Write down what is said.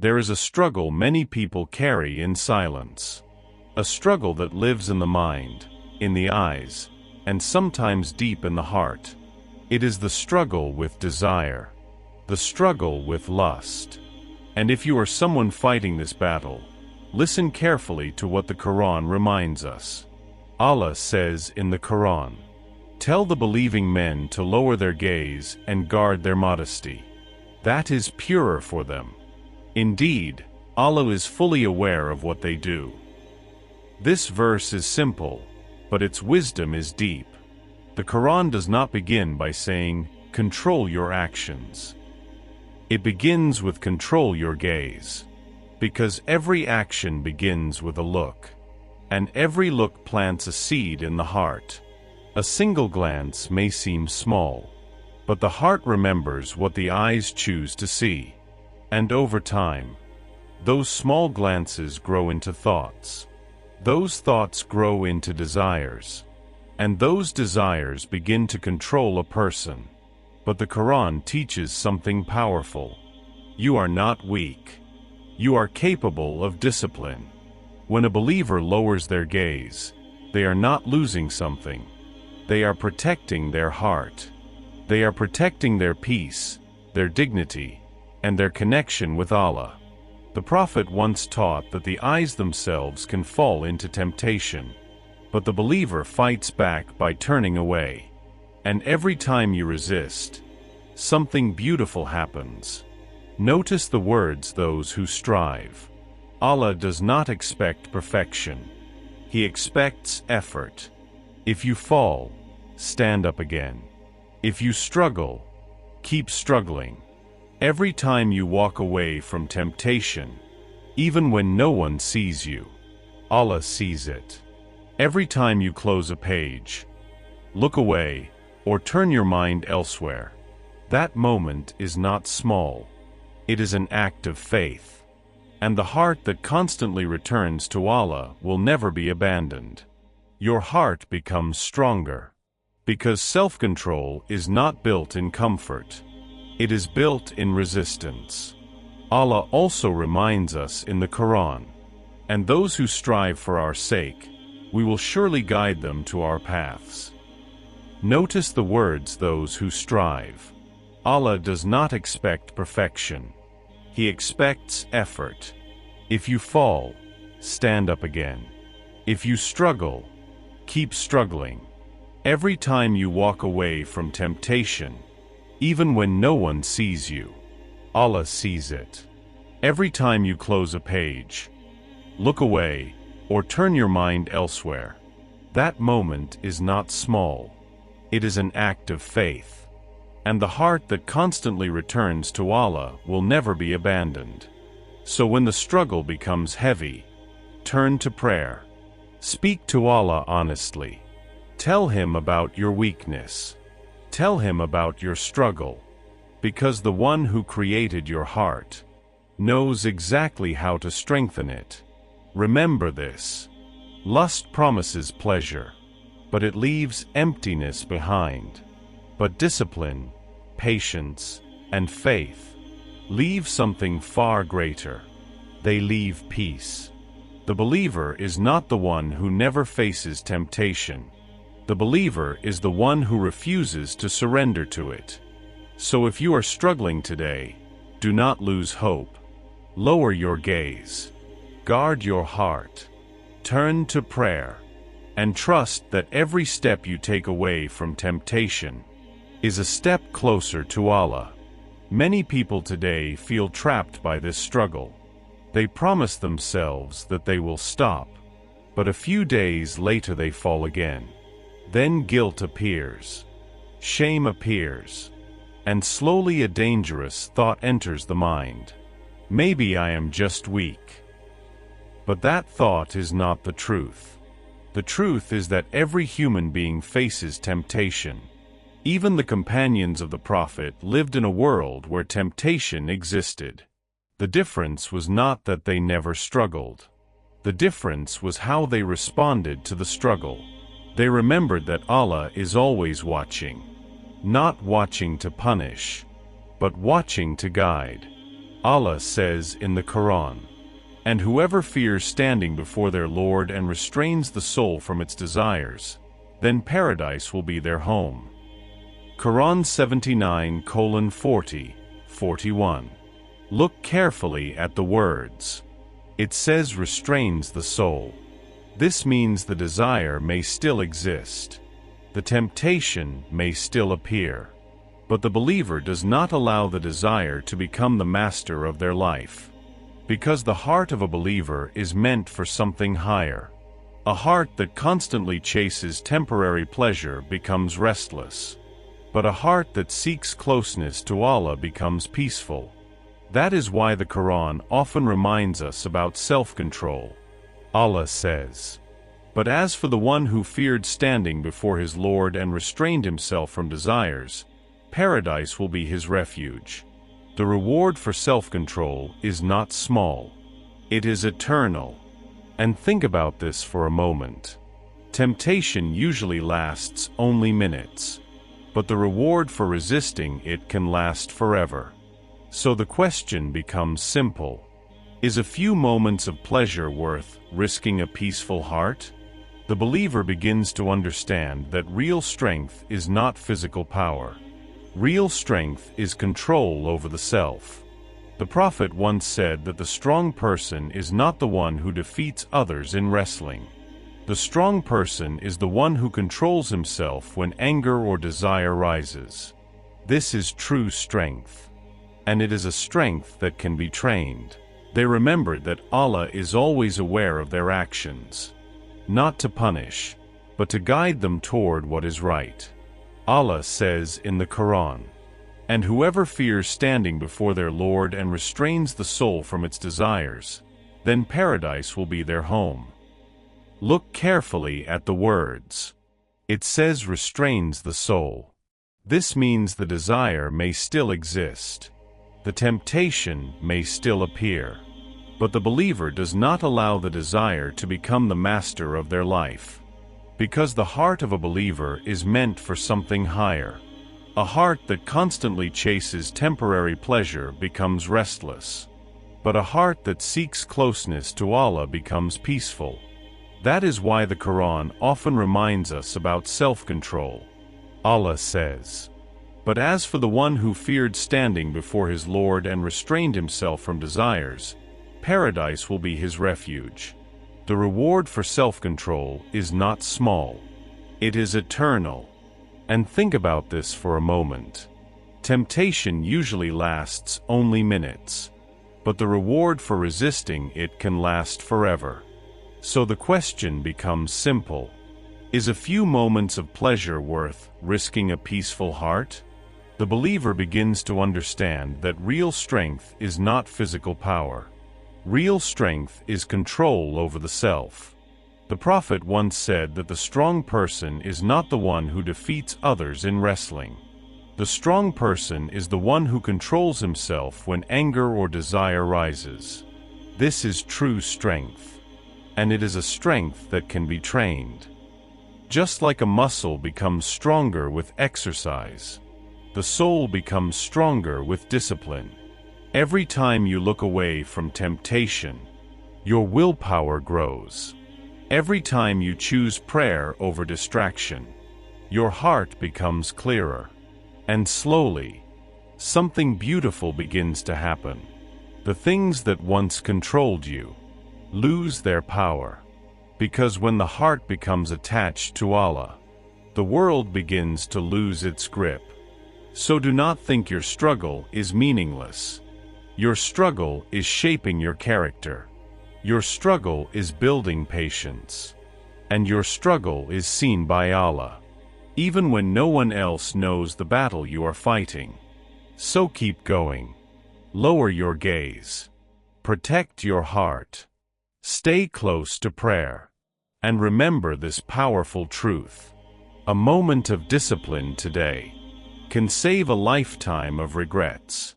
There is a struggle many people carry in silence. A struggle that lives in the mind, in the eyes, and sometimes deep in the heart. It is the struggle with desire. The struggle with lust. And if you are someone fighting this battle, listen carefully to what the Quran reminds us. Allah says in the Quran, "Tell the believing men to lower their gaze and guard their modesty. That is purer for them. Indeed, Allah is fully aware of what they do." This verse is simple, but its wisdom is deep. The Quran does not begin by saying, "Control your actions." It begins with "Control your gaze." Because every action begins with a look. And every look plants a seed in the heart. A single glance may seem small, but the heart remembers what the eyes choose to see. And over time, those small glances grow into thoughts. Those thoughts grow into desires. And those desires begin to control a person. But the Quran teaches something powerful. You are not weak. You are capable of discipline. When a believer lowers their gaze, they are not losing something. They are protecting their heart. They are protecting their peace, their dignity, and their connection with Allah. The Prophet once taught that the eyes themselves can fall into temptation, but the believer fights back by turning away. And every time you resist, something beautiful happens. Notice the words "those who strive." Allah does not expect perfection. He expects effort. If you fall, stand up again. If you struggle, keep struggling. Every time you walk away from temptation, even when no one sees you, Allah sees it. Every time you close a page, look away, or turn your mind elsewhere, that moment is not small. It is an act of faith. And the heart that constantly returns to Allah will never be abandoned. Your heart becomes stronger. Because self-control is not built in comfort. It is built in resistance. Allah also reminds us in the Quran, "And those who strive for our sake, we will surely guide them to our paths." Notice the words "those who strive." Allah does not expect perfection. He expects effort. If you fall, stand up again. If you struggle, keep struggling. Every time you walk away from temptation, even when no one sees you, Allah sees it. Every time you close a page, look away, or turn your mind elsewhere, that moment is not small. It is an act of faith. And the heart that constantly returns to Allah will never be abandoned. So when the struggle becomes heavy, turn to prayer. Speak to Allah honestly. Tell Him about your weakness. Tell Him about your struggle. Because the one who created your heart knows exactly how to strengthen it. Remember this. Lust promises pleasure, but it leaves emptiness behind. But discipline, patience, and faith leave something far greater. They leave peace. The believer is not the one who never faces temptation. The believer is the one who refuses to surrender to it. So if you are struggling today, do not lose hope. Lower your gaze. Guard your heart. Turn to prayer. And trust that every step you take away from temptation is a step closer to Allah. Many people today feel trapped by this struggle. They promise themselves that they will stop, but a few days later they fall again. Then guilt appears. Shame appears. And slowly a dangerous thought enters the mind. Maybe I am just weak. But that thought is not the truth. The truth is that every human being faces temptation. Even the companions of the Prophet lived in a world where temptation existed. The difference was not that they never struggled. The difference was how they responded to the struggle. They remembered that Allah is always watching. Not watching to punish, but watching to guide. Allah says in the Quran, "And whoever fears standing before their Lord and restrains the soul from its desires, then paradise will be their home." Quran 79:40, 41. Look carefully at the words. It says restrains the soul. This means the desire may still exist. The temptation may still appear. But the believer does not allow the desire to become the master of their life. Because the heart of a believer is meant for something higher. A heart that constantly chases temporary pleasure becomes restless. But a heart that seeks closeness to Allah becomes peaceful. That is why the Quran often reminds us about self-control. Allah says, "But as for the one who feared standing before his Lord and restrained himself from desires, paradise will be his refuge." The reward for self-control is not small. It is eternal. And think about this for a moment. Temptation usually lasts only minutes. But the reward for resisting it can last forever. So the question becomes simple. Is a few moments of pleasure worth risking a peaceful heart? The believer begins to understand that real strength is not physical power. Real strength is control over the self. The Prophet once said that the strong person is not the one who defeats others in wrestling. The strong person is the one who controls himself when anger or desire rises. This is true strength. And it is a strength that can be trained. They remembered that Allah is always aware of their actions. Not to punish, but to guide them toward what is right. Allah says in the Quran, "And whoever fears standing before their Lord and restrains the soul from its desires, then paradise will be their home." Look carefully at the words. It says restrains the soul. This means the desire may still exist. The temptation may still appear. But the believer does not allow the desire to become the master of their life. Because the heart of a believer is meant for something higher. A heart that constantly chases temporary pleasure becomes restless. But a heart that seeks closeness to Allah becomes peaceful. That is why the Quran often reminds us about self-control. Allah says, "But as for the one who feared standing before his Lord and restrained himself from desires, paradise will be his refuge." The reward for self-control is not small. It is eternal. And think about this for a moment. Temptation usually lasts only minutes. But the reward for resisting it can last forever. So the question becomes simple. Is a few moments of pleasure worth risking a peaceful heart? The believer begins to understand that real strength is not physical power. Real strength is control over the self. The Prophet once said that the strong person is not the one who defeats others in wrestling. The strong person is the one who controls himself when anger or desire rises. This is true strength. And it is a strength that can be trained. Just like a muscle becomes stronger with exercise, the soul becomes stronger with discipline. Every time you look away from temptation, your willpower grows. Every time you choose prayer over distraction, your heart becomes clearer. And slowly, something beautiful begins to happen. The things that once controlled you lose their power. Because when the heart becomes attached to Allah, the world begins to lose its grip. So do not think your struggle is meaningless. Your struggle is shaping your character. Your struggle is building patience. And your struggle is seen by Allah, even when no one else knows the battle you are fighting. So keep going. Lower your gaze. Protect your heart. Stay close to prayer. And remember this powerful truth. A moment of discipline today can save a lifetime of regrets.